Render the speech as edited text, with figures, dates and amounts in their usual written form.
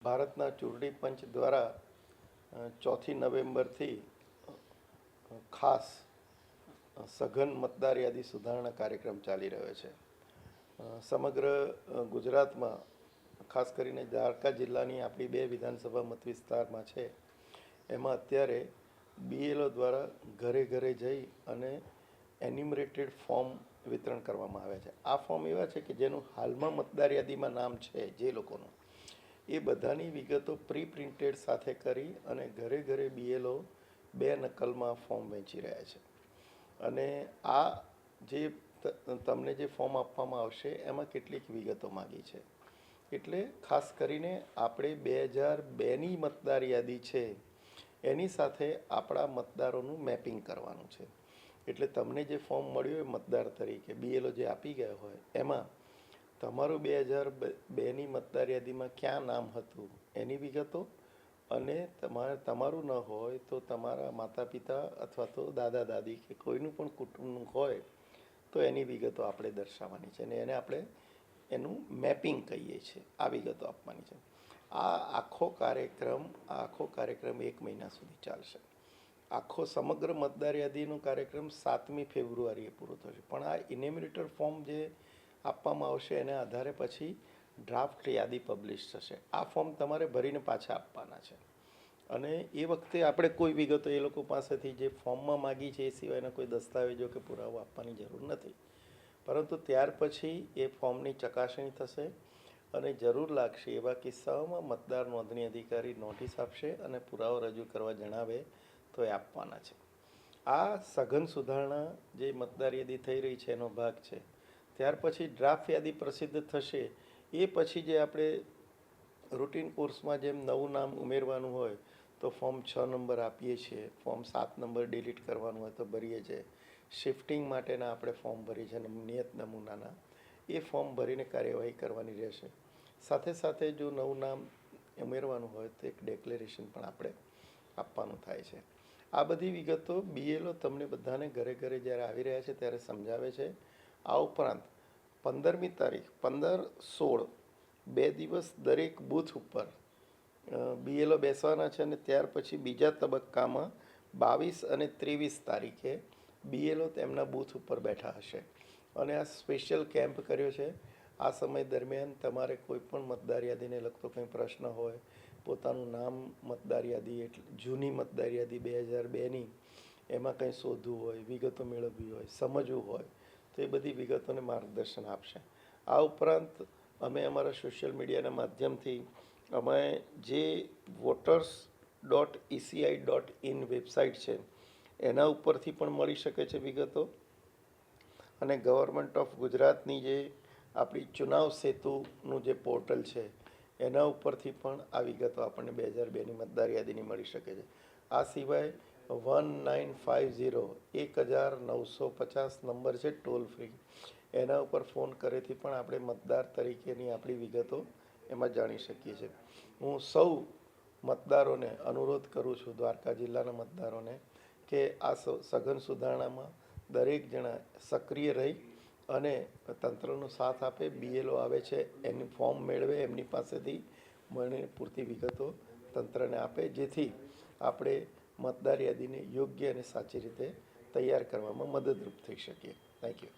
ભારતના ચૂંટણી પંચ દ્વારા 4 નવેમ્બરથી ખાસ સઘન મતદાર યાદી સુધારણા કાર્યક્રમ ચાલી રહ્યો છે. સમગ્ર ગુજરાતમાં ખાસ કરીને દ્વારકા જિલ્લાની આપણી 2 વિધાનસભા મત વિસ્તારમાં છે, એમાં અત્યારે બીએલઓ દ્વારા ઘરે ઘરે જઈ અને એન્યુમરેટેડ ફોર્મ વિતરણ કરવામાં આવે છે. આ ફોર્મ એવા છે કે જેનું હાલમાં મતદાર યાદીમાં નામ છે, જે લોકોનું, એ બધાની વિગતો પ્રી પ્રિન્ટેડ સાથે કરી અને ઘરે ઘરે બીએલઓ 2 નકલમાં ફોર્મ વેચી રહ્યા છે. અને આ જે તમને જે ફોર્મ આપવામાં આવશે એમાં કેટલીક વિગતો માગી છે. એટલે ખાસ કરીને આપણે 2002ની મતદાર યાદી છે એની સાથે આપણા મતદારોનું મેપિંગ કરવાનું છે. એટલે તમને જે ફોર્મ મળ્યું હોય મતદાર તરીકે બીએલઓ જે આપી ગયા હોય એમાં તમારું 2002ની મતદાર યાદીમાં ક્યાં નામ હતું એની વિગતો, અને તમારું ન હોય તો તમારા માતા પિતા અથવા તો દાદા દાદી કે કોઈનું પણ કુટુંબનું હોય તો એની વિગતો આપણે દર્શાવવાની છે, અને એને આપણે એનું મેપિંગ કહીએ છીએ. આ વિગતો આપવાની છે. આ આખો કાર્યક્રમ 1 મહિના સુધી ચાલશે. આખો સમગ્ર મતદાર યાદીનો કાર્યક્રમ 7મી ફેબ્રુઆરીએ પૂરો થશે. પણ આ ઇન્યુમરેટર ફોર્મ જે આપવામાં આવશે એના આધારે પછી ડ્રાફ્ટ યાદી પબ્લિશ થશે. આ ફોર્મ તમારે ભરીને પાછા આપવાના છે, અને એ વખતે આપણે કોઈ વિગતો એ લોકો પાસેથી જે ફોર્મમાં માગી છે એ સિવાયના કોઈ દસ્તાવેજો કે પુરાવો આપવાની જરૂર નથી. પરંતુ ત્યાર પછી એ ફોર્મની ચકાસણી થશે અને જરૂર લાગશે એવા કિસ્સાઓમાં મતદાર નોંધણી અધિકારી નોટિસ આપશે અને પુરાવો રજૂ કરવા જણાવે તો એ આપવાના છે. આ સઘન સુધારણા જે મતદાર યાદી થઈ રહી છે એનો ભાગ છે. ત્યાર પછી ડ્રાફ્ટ યાદી પ્રસિદ્ધ થશે. એ પછી જે આપણે રૂટીન કોર્સમાં જેમ નવું નામ ઉમેરવાનું હોય તો ફોર્મ 6 નંબર આપીએ છીએ, ફોર્મ 7 નંબર ડિલીટ કરવાનું હોય તો ભરીએ છીએ, શિફ્ટિંગ માટેના આપણે ફોર્મ ભરીએ છીએ નિયત નમૂનાના, એ ફોર્મ ભરીને કાર્યવાહી કરવાની રહેશે. સાથે સાથે જો નવું નામ ઉમેરવાનું હોય તો એક ડેક્લેરેશન પણ આપણે આપવાનું થાય છે. આ બધી વિગતો બીએલઓ તમને બધાને ઘરે ઘરે જ્યારે આવી રહ્યા છે ત્યારે સમજાવે છે. આ ઉપરાંત 15મી તારીખ 15-16 2 દિવસ દરેક બૂથ ઉપર બીએલઓ બેસવાના છે, અને ત્યાર પછી બીજા તબક્કામાં 22 અને 23 તારીખે બીએલઓ તેમના બૂથ ઉપર બેઠા હશે. અને આ સ્પેશિયલ કેમ્પ કર્યો છે. આ સમય દરમિયાન તમારે કોઈ પણ મતદાર યાદીને લગતો કંઈ પ્રશ્ન હોય, પોતાનું નામ મતદાર યાદી એટલે જૂની મતદાર યાદી 2002ની એમાં કંઈ શોધવું હોય, વિગતો મેળવવી હોય, સમજવું હોય તો એ બધી વિગતોને માર્ગદર્શન આપશે. આ ઉપરાંત અમે અમારા સોશિયલ મીડિયાના માધ્યમથી અમે જે voters.eci.in વેબસાઇટ છે એના ઉપરથી પણ મળી શકે છે વિગતો, અને ગવર્મેન્ટ ઓફ ગુજરાતની જે આપણી ચુનાવ સેતુનું જે પોર્ટલ છે એના ઉપરથી પણ આ વિગતો આપણને 2002ની મતદાર યાદીની મળી શકે છે. આ સિવાય 1950 નંબર છે ટોલ ફ્રી, એના ઉપર ફોન કરેથી પણ આપણે મતદાર તરીકેની આપણી વિગતો એમાં જાણી શકીએ છીએ. હું સૌ મતદારોને અનુરોધ કરું છું, દ્વારકા જિલ્લાના મતદારોને, કે આ સઘન સુધારણામાં દરેક જણા સક્રિય રહી અને તંત્રનો સાથ આપે. બીએલઓ આવે છે એનું ફોર્મ મેળવે, એમની પાસેથી મળીને પૂરતી વિગતો તંત્રને આપે, જેથી આપણે મતદાર યાદીને યોગ્ય અને સાચી રીતે તૈયાર કરવામાં મદદરૂપ થઈ શકીએ. Thank you.